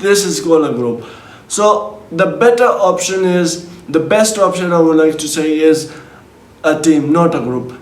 This is called a group. So the better option is, the best option I would like to say is a team, not a group.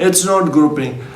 it's not grouping.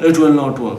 it will not work,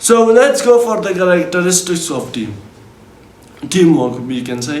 So let's go for the characteristics of teamwork we can say.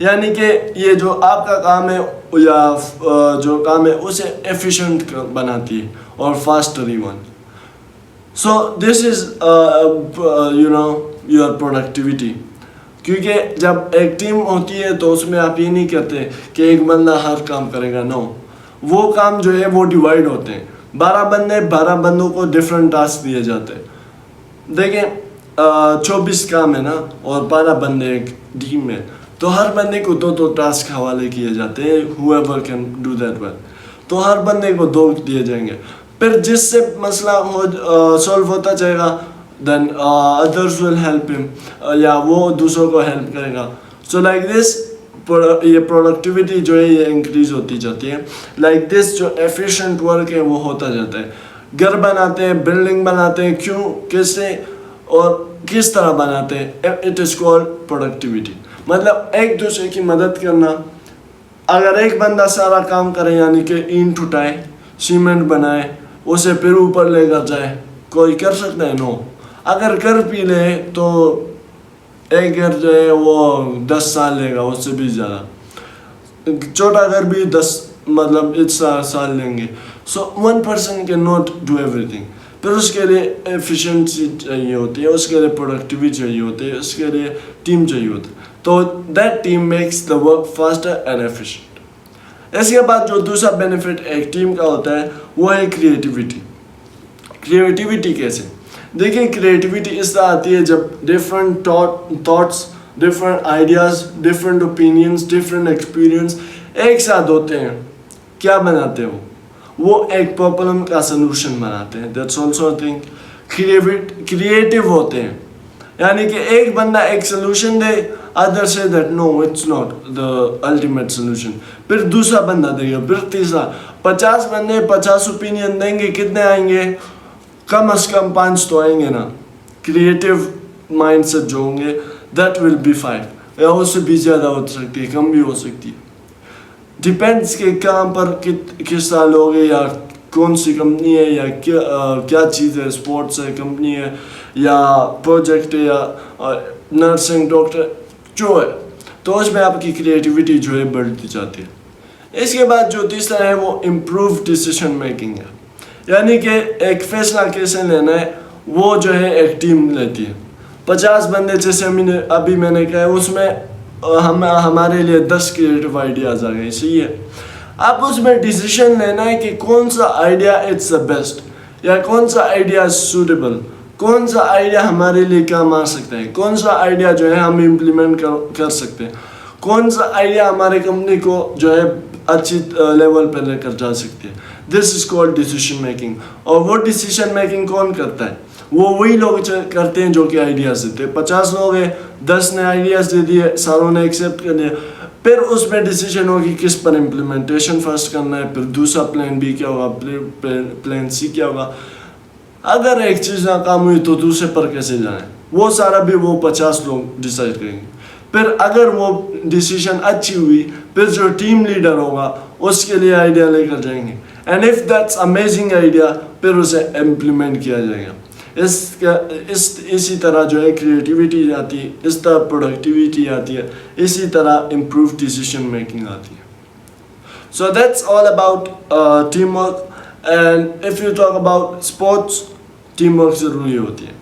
یعنی کہ یہ جو آپ کا کام ہے یا جو کام ہے اسے ایفیشینٹ بناتی ہے اور faster even. So this is your productivity. کیونکہ جب ایک ٹیم ہوتی ہے تو اس میں آپ یہ نہیں کرتے کہ ایک بندہ ہر کام کرے گا. نو, وہ کام جو ہے وہ ڈیوائڈ ہوتے ہیں. 12 بندوں کو ڈفرینٹ ٹاسک دیے جاتے ہیں. دیکھیں 24 کام ہے نا, اور 12 بندے ایک ٹیم میں, تو ہر بندے کو 2 ٹاسک حوالے کیے جاتے ہیں. whoever can do that well. تو ہر بندے کو 2 دیے جائیں گے. پھر جس سے مسئلہ سولو ہوتا جائے گا then others will help him, یا وہ دوسروں کو ہیلپ کرے گا. so like this یہ پروڈکٹیوٹی جو ہے یہ انکریز ہوتی جاتی ہے. لائک دس جو ایفیشینٹ ورک ہے وہ ہوتا جاتا ہے. گھر بناتے ہیں, بلڈنگ بناتے ہیں, کیوں, کیسے اور کس طرح بناتے ہیں, اٹ از کالڈ پروڈکٹیوٹی. مطلب ایک دوسرے کی مدد کرنا. اگر ایک بندہ سارا کام کرے یعنی کہ اینٹ اٹھائے, سیمنٹ بنائے, اسے پھر اوپر لے کر جائے, کوئی کر سکتا ہے؟ نو. اگر کر پی لے تو ایک گھر جو ہے وہ 10 سال لے گا, اس سے بھی زیادہ. چھوٹا گھر بھی 10 سال لیں گے. سو 1 person can not do everything. پھر اس کے لیے ایفیشینسی چاہیے ہوتی ہے, اس کے لیے پروڈکٹیوٹی چاہیے ہوتی ہے, اس کے لیے ٹیم چاہیے ہوتی ہے. تو that team makes the work faster and efficient. اس کے بعد جو دوسرا بینیفٹ ایک ٹیم کا ہوتا ہے وہ ہے کریٹیوٹی. کریٹیوٹی کیسے؟ دیکھیں کریٹیوٹی اس طرح آتی ہے جب different thoughts, different ideas, different opinions, different experience ایک ساتھ ہوتے ہیں. کیا بناتے ہو؟ وہ ایک پرابلم کا سلوشن بناتے ہیں. That's also a thing. Creative ہوتے ہیں, یعنی کہ ایک بندہ ایک سلوشن دے, other say that no it's not the ultimate solution. پھر دوسرا بندہ دے گا, پھر تیسرا. 50 بندے 50 اوپینین دیں گے, کتنے آئیں گے؟ کم از کم 5 تو آئیں گے نا. کریٹیو مائنڈ سیٹ جو ہوں گے دیٹ ول بی 5, یا اس سے بھی زیادہ ہو سکتی ہے, کم بھی ہو سکتی ہے. ڈپینڈس کہ کہاں پر کس سال ہو گئے, یا کون سی کمپنی ہے, یا کیا چیز ہے, اسپورٹس ہے, کمپنی ہے, یا پروجیکٹ ہے, یا نرسنگ, ڈاکٹر جو ہے. تو اس میں آپ کی کریٹیوٹی جو ہے بڑھتی جاتی ہے. اس کے بعد جو تیسرا ہے وہ امپروو ڈیسیشن میکنگ ہے. یعنی کہ ایک فیصلہ کیسے لینا ہے وہ جو ہے ایک ٹیم لیتی ہے. 50 بندے جیسے ابھی میں نے کہا ہے, اس میں ہمارے لیے 10 کریٹیو آئیڈیاز آ گئے. صحیح ہے. اب اس میں ڈیسیشن لینا ہے کہ کون سا آئیڈیا اٹس دا بیسٹ, یا کون سا آئیڈیا سوٹیبل, کون سا آئیڈیا ہمارے لیے کام آ سکتا ہے, کون سا آئیڈیا جو ہے ہم امپلیمنٹ کر سکتے ہیں, کون سا آئیڈیا ہمارے کمپنی کو جو ہے اچھی لیول پہ لے کر جا سکتی ہے. دس از کالڈ ڈیسیشن میکنگ. اور وہ ڈیسیشن میکنگ کون کرتا ہے؟ وہی لوگ کرتے ہیں جو کہ آئیڈیاز دیتے ہیں. 50 لوگ ہیں, 10 نے آئیڈیاز دے دیے, ساروں نے ایکسیپٹ کر لیا. پھر اس میں ڈیسیشن ہوگی کس پر امپلیمنٹیشن فرسٹ کرنا ہے, پھر دوسرا پلان بی کیا ہوگا, پلان سی کیا ہوگا. اگر ایک چیز ناکام ہوئی تو دوسرے پر کیسے جائیں, وہ سارا بھی وہ 50 لوگ ڈیسائڈ کریں گے. پھر اگر وہ ڈیسیشن اچھی ہوئی, پھر جو ٹیم لیڈر ہوگا اس کے لیے آئیڈیا لے کر جائیں گے. And if that's amazing idea, پھر اسے امپلیمنٹ کیا جائے گا. اسی طرح جو ہے کریٹیوٹی آتی ہے, اس طرح پروڈکٹیوٹی آتی ہے, اسی طرح امپروو ڈیسیشن میکنگ آتی ہے. So that's all about team work. And if you talk about sports, team work ضروری ہوتی ہے.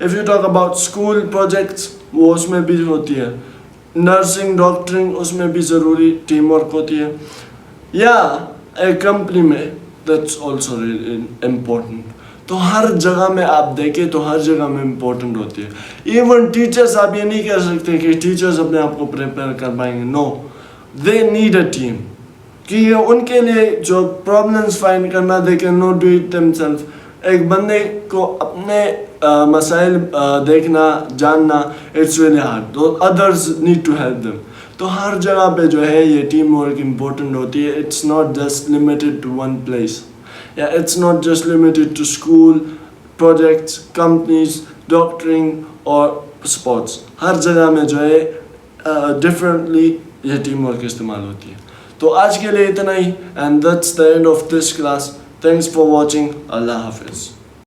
If you talk about school projects, وہ اس میں بھی ہوتی ہے. نرسنگ, ڈاکٹرنگ, اس میں بھی ضروری ٹیم ورک ہوتی ہے. یا ایک کمپنی میں دیٹس آلسو امپورٹنٹ. تو ہر جگہ میں آپ دیکھیں تو ہر جگہ میں امپورٹنٹ ہوتی ہے. ایون ٹیچرس, آپ یہ نہیں کہہ سکتے کہ ٹیچرس اپنے آپ کو پریپیئر کر پائیں گے. No, they need a team. کہ ان کے لیے جو پرابلمس فائنڈ کرنا, they can not do it them self. ایک بندے کو اپنے مسائل دیکھنا, جاننا, it's really hard. Others need to help them. تو ہر جگہ پہ جو ہے یہ ٹیم ورک امپورٹنٹ ہوتی ہے. It's not just limited to one place. Yeah, it's not just limited to school, projects, companies, doctoring or sports. ہر جگہ میں جو ہے differently یہ ٹیم ورک استعمال ہوتی ہے. تو آج کے لیے اتنا ہی, and that's the end of this class. Thanks for watching. اللہ حافظ.